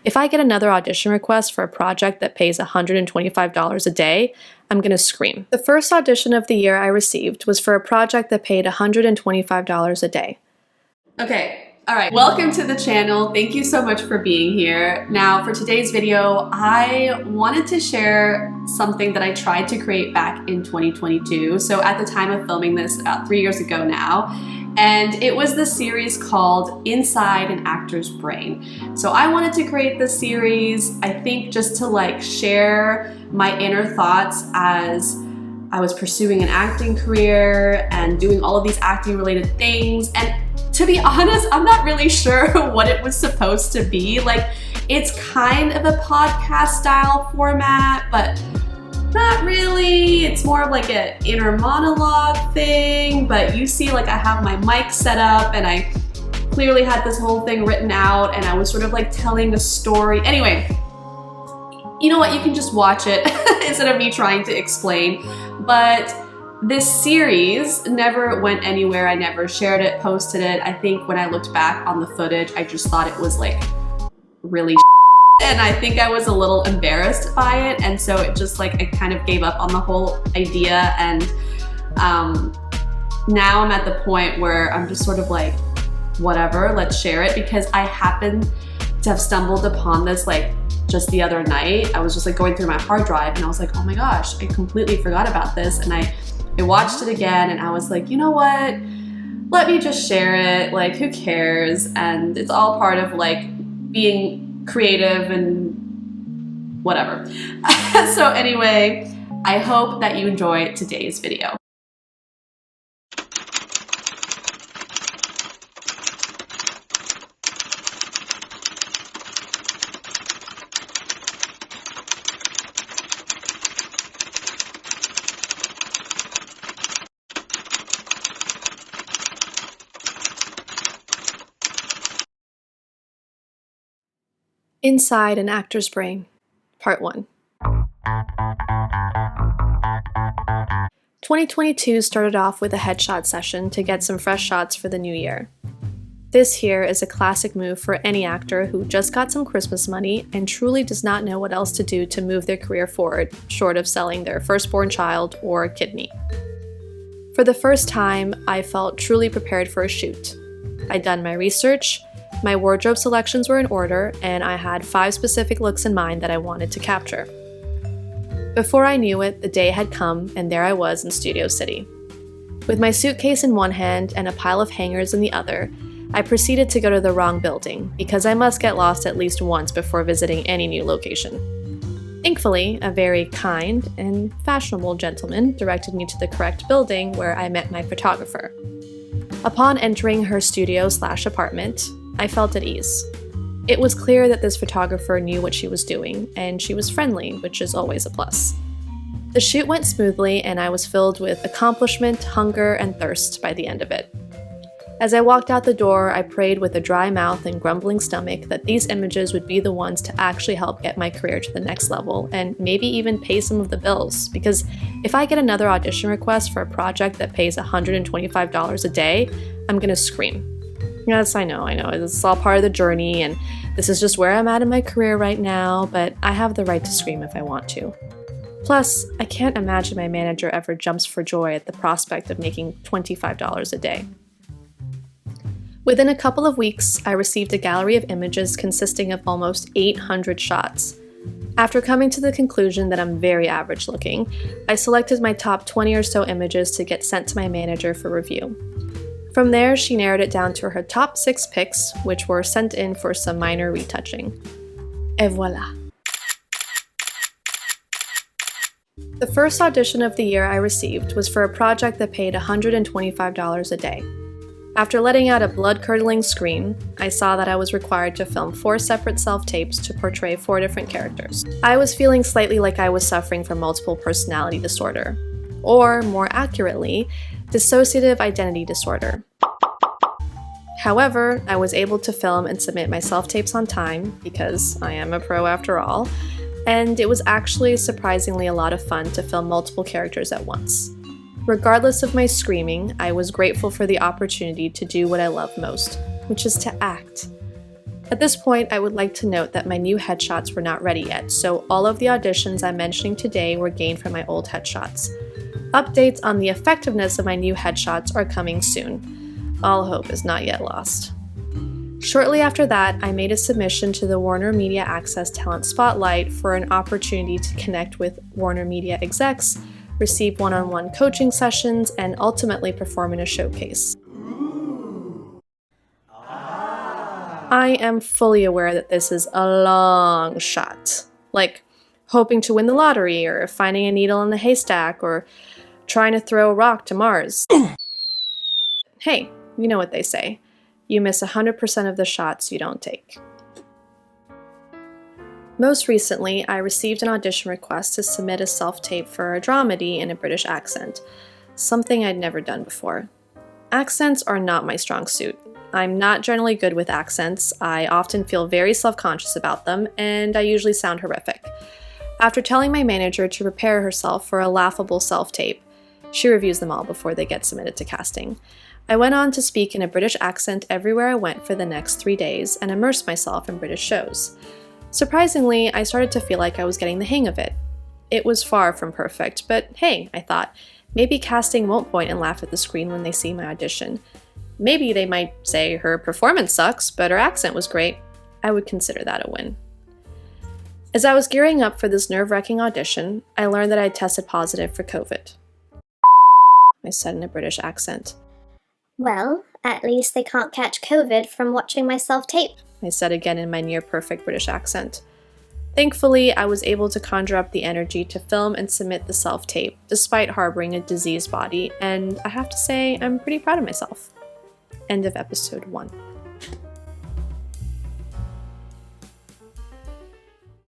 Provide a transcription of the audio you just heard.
if I get another audition request for a project that pays $125 a day, I'm gonna scream. The first audition of the year I received was for a project that paid $125 a day. Okay, all right, welcome to the channel. Thank you so much for being here. Now for today's video, I wanted to share something that I tried to create back in 2022. So at the time of filming this, about 3 years ago now, and it was the series called Inside an Actor's Brain. So I wanted to create this series, I think just to share my inner thoughts as I was pursuing an acting career and doing all of these acting related things. And to be honest, I'm not really sure what it was supposed to be. It's kind of a podcast style format, but not really. It's more of an inner monologue thing, but you see I have my mic set up and I clearly had this whole thing written out and I was sort of telling a story. Anyway, you know what? You can just watch it instead of me trying to explain. But this series never went anywhere. I never shared it, posted it. I think when I looked back on the footage, I just thought it was really and I think I was a little embarrassed by it. And so it just I kind of gave up on the whole idea. And now I'm at the point where I'm just sort of whatever, let's share it, because I happened to have stumbled upon this just the other night. I was just going through my hard drive and I was oh my gosh, I completely forgot about this. And I watched it again and I was you know what? Let me just share it. Who cares? And it's all part of being creative and whatever. So anyway, I hope that you enjoy today's video. Inside an Actor's Brain, Part 1. 2022 started off with a headshot session to get some fresh shots for the new year. This here is a classic move for any actor who just got some Christmas money and truly does not know what else to do to move their career forward, short of selling their firstborn child or kidney. For the first time, I felt truly prepared for a shoot. I'd done my research, my wardrobe selections were in order, and I had 5 specific looks in mind that I wanted to capture. Before I knew it, the day had come, and there I was in Studio City. With my suitcase in one hand and a pile of hangers in the other, I proceeded to go to the wrong building, because I must get lost at least once before visiting any new location. Thankfully, a very kind and fashionable gentleman directed me to the correct building where I met my photographer. Upon entering her studio/apartment, I felt at ease. It was clear that this photographer knew what she was doing, and she was friendly, which is always a plus. The shoot went smoothly, and I was filled with accomplishment, hunger, and thirst by the end of it. As I walked out the door, I prayed with a dry mouth and grumbling stomach that these images would be the ones to actually help get my career to the next level, and maybe even pay some of the bills, because if I get another audition request for a project that pays $125 a day, I'm gonna scream. Yes, I know, it's all part of the journey, and this is just where I'm at in my career right now, but I have the right to scream if I want to. Plus, I can't imagine my manager ever jumps for joy at the prospect of making $25 a day. Within a couple of weeks, I received a gallery of images consisting of almost 800 shots. After coming to the conclusion that I'm very average looking, I selected my top 20 or so images to get sent to my manager for review. From there, she narrowed it down to her top 6 picks, which were sent in for some minor retouching. Et voilà. The first audition of the year I received was for a project that paid $125 a day. After letting out a blood-curdling scream, I saw that I was required to film 4 separate self-tapes to portray 4 different characters. I was feeling slightly like I was suffering from multiple personality disorder, or more accurately, dissociative identity disorder. However, I was able to film and submit my self-tapes on time, because I am a pro after all, and it was actually surprisingly a lot of fun to film multiple characters at once. Regardless of my screaming, I was grateful for the opportunity to do what I love most, which is to act. At this point, I would like to note that my new headshots were not ready yet, so all of the auditions I'm mentioning today were gained from my old headshots. Updates on the effectiveness of my new headshots are coming soon. All hope is not yet lost. Shortly after that, I made a submission to the Warner Media Access Talent Spotlight for an opportunity to connect with Warner Media execs, receive one-on-one coaching sessions, and ultimately perform in a showcase. I am fully aware that this is a long shot, like hoping to win the lottery, or finding a needle in the haystack, or trying to throw a rock to Mars. Hey, you know what they say. You miss 100% of the shots you don't take. Most recently, I received an audition request to submit a self-tape for a dramedy in a British accent, something I'd never done before. Accents are not my strong suit. I'm not generally good with accents, I often feel very self-conscious about them, and I usually sound horrific. After telling my manager to prepare herself for a laughable self-tape, she reviews them all before they get submitted to casting, I went on to speak in a British accent everywhere I went for the next 3 days and immersed myself in British shows. Surprisingly, I started to feel like I was getting the hang of it. It was far from perfect, but hey, I thought, maybe casting won't point and laugh at the screen when they see my audition. Maybe they might say her performance sucks, but her accent was great. I would consider that a win. As I was gearing up for this nerve-wracking audition, I learned that I had tested positive for COVID. I said in a British accent. Well, at least they can't catch COVID from watching my self-tape, I said again in my near-perfect British accent. Thankfully, I was able to conjure up the energy to film and submit the self-tape, despite harboring a diseased body, and I have to say, I'm pretty proud of myself. End of episode 1.